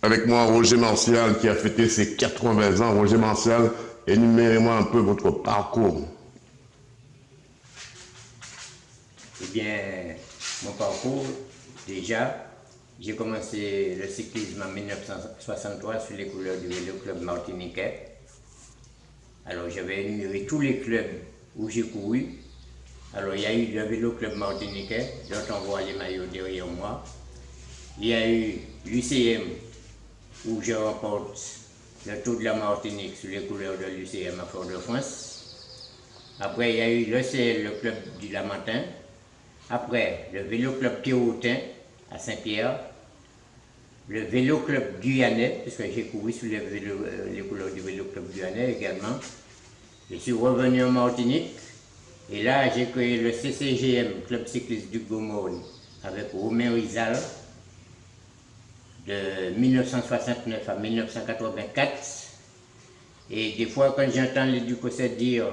Avec moi, Roger Martial, qui a fêté ses 80 ans. Roger Martial, énumérez-moi un peu votre parcours. Eh bien, mon parcours, déjà, j'ai commencé le cyclisme en 1963 sous les couleurs du Vélo Club martiniquais. Alors, j'avais énuméré tous les clubs où j'ai couru. Alors, il y a eu le Vélo Club martiniquais, dont on voit les maillots derrière moi. Il y a eu l'UCM, où je remporte le Tour de la Martinique sous les couleurs de l'UCM à Fort-de-France. Après, il y a eu l'ECL, le club du Lamentin. Après, le Vélo Club Théroutin à Saint-Pierre. Le Vélo Club Guyanais, parce que j'ai couru sous les couleurs du Vélo Club Guyanais également. Je suis revenu en Martinique. Et là, j'ai créé le CCGM, Club Cycliste du Gomorne, avec Romain Rizal, de 1969 à 1984. Et des fois, quand j'entends les Ducosset dire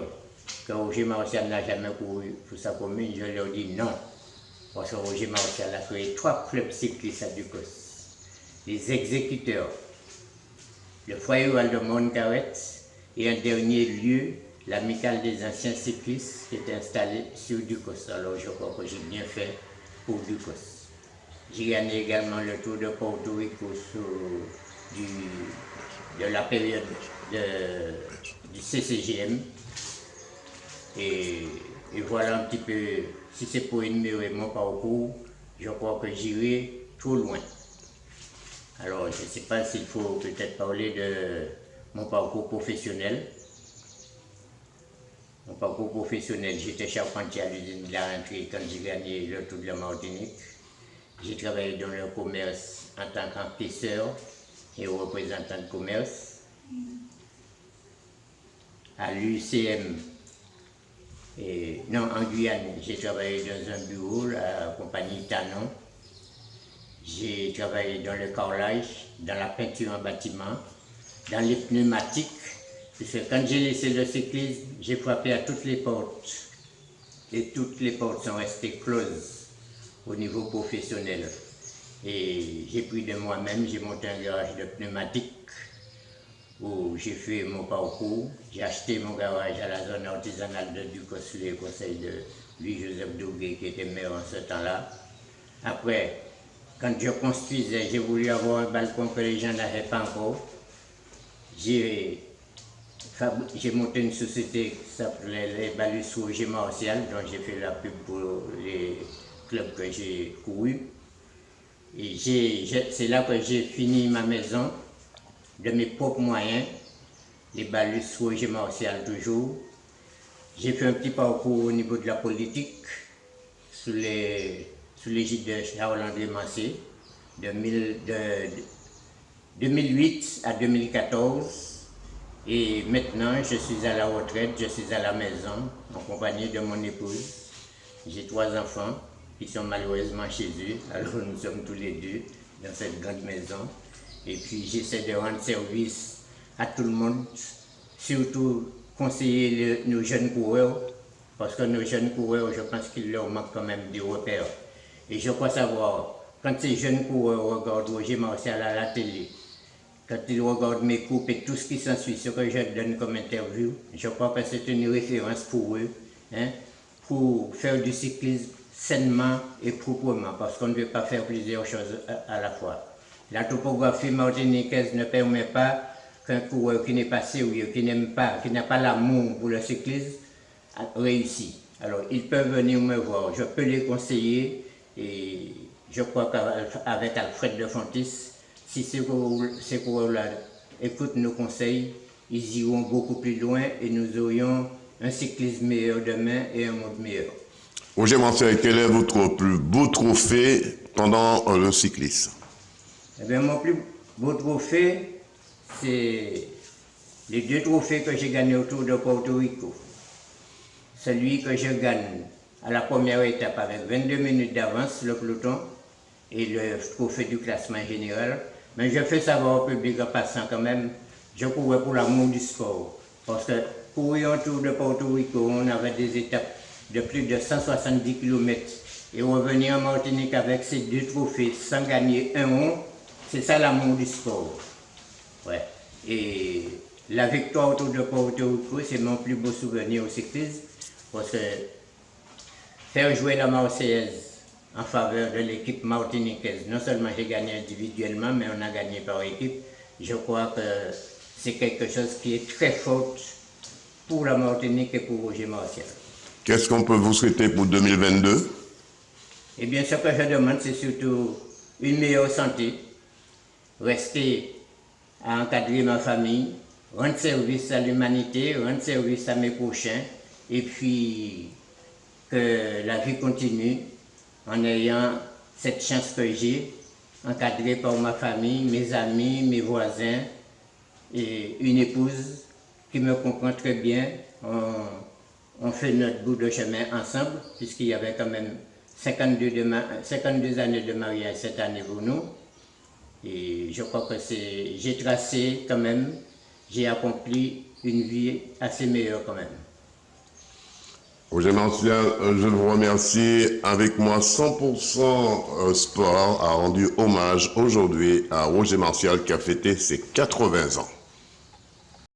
que Roger Martial n'a jamais couru pour sa commune, je leur dis non. Parce que Roger Martial a créé 3 clubs cyclistes à Ducos. Les Exécuteurs, le Foyer de Moncaret et en dernier lieu, l'Amicale des anciens cyclistes qui est installée sur Ducos. Alors je crois que j'ai bien fait pour Ducos. J'ai gagné également le Tour de Porto Rico de la période du CCGM. Et voilà un petit peu, si c'est pour énumérer mon parcours, je crois que j'irai trop loin. Alors, je ne sais pas s'il faut peut-être parler de mon parcours professionnel. Mon parcours professionnel, j'étais charpentier à l'usine de la rentrée quand j'ai gagné le Tour de la Martinique. J'ai travaillé dans le commerce en tant qu'encaisseur et représentant de commerce. À l'UCM, non, en Guyane, j'ai travaillé dans un bureau, la compagnie Tanon. J'ai travaillé dans le carrelage, dans la peinture en bâtiment, dans les pneumatiques. Parce que quand j'ai laissé le cyclisme, j'ai frappé à toutes les portes. Et toutes les portes sont restées closes au niveau professionnel. Et j'ai pris de moi-même, j'ai monté un garage de pneumatiques où j'ai fait mon parcours. J'ai acheté mon garage à la zone artisanale de Ducos sous les conseils de Louis-Joseph Douguet qui était maire en ce temps-là. Après, quand je construisais, j'ai voulu avoir un balcon que les gens n'avaient pas encore. J'ai monté une société qui s'appelait les Balus Roger Martial, dont j'ai fait la pub pour les clubs que j'ai couru. Et c'est là que j'ai fini ma maison de mes propres moyens, les Balus Roger Martial toujours. J'ai fait un petit parcours au niveau de la politique, sous l'égide de Charles-André Massé, de 2008 à 2014. Et maintenant, je suis à la retraite, je suis à la maison, en compagnie de mon épouse. J'ai 3 enfants qui sont malheureusement chez eux, alors nous sommes tous les deux dans cette grande maison. Et puis j'essaie de rendre service à tout le monde, surtout conseiller nos jeunes coureurs, parce que nos jeunes coureurs, je pense qu'il leur manque quand même des repères. Et je crois savoir, quand ces jeunes coureurs regardent Roger Martial à la télé, quand ils regardent mes coupes et tout ce qui s'ensuit, ce que je donne comme interview, je crois que c'est une référence pour eux, hein, pour faire du cyclisme sainement et proprement, parce qu'on ne veut pas faire plusieurs choses à la fois. La topographie martiniquaise ne permet pas qu'un coureur qui n'est pas sérieux, qui n'aime pas, qui n'a pas l'amour pour le cyclisme, réussisse. Alors, ils peuvent venir me voir, je peux les conseiller, et je crois qu'avec Alfred de Fontis, si ces coureurs-là écoutent nos conseils, ils iront beaucoup plus loin et nous aurions un cyclisme meilleur demain et un monde meilleur. Roger Martial, quel est votre plus beau trophée pendant le cyclisme? Eh bien, mon plus beau trophée, c'est les 2 trophées que j'ai gagnés autour de Porto Rico. Celui que je gagne à la première étape avec 22 minutes d'avance, le peloton, et le trophée du classement général. Mais je fais savoir au public en passant quand même, je courais pour l'amour du sport. Parce que courir autour de Porto Rico, on avait des étapes de plus de 170 km. Et revenir en Martinique avec ces 2 trophées sans gagner un rond, c'est ça l'amour du sport. Ouais. Et la victoire autour de Porto Rico, c'est mon plus beau souvenir au cyclisme, parce que faire jouer la Marseillaise en faveur de l'équipe martiniquaise, non seulement j'ai gagné individuellement, mais on a gagné par équipe, je crois que c'est quelque chose qui est très fort pour la Martinique et pour Roger Martial. Qu'est-ce qu'on peut vous souhaiter pour 2022? Eh bien, ce que je demande, c'est surtout une meilleure santé, rester à encadrer ma famille, rendre service à l'humanité, rendre service à mes prochains, et puis que la vie continue en ayant cette chance que j'ai, encadrée par ma famille, mes amis, mes voisins, et une épouse qui me comprend très bien. On fait notre bout de chemin ensemble, puisqu'il y avait quand même 52 années de mariage cette année pour nous. Et je crois que j'ai tracé quand même, j'ai accompli une vie assez meilleure quand même. Roger Martial, je vous remercie. Avec moi, 100% Sport a rendu hommage aujourd'hui à Roger Martial qui a fêté ses 80 ans.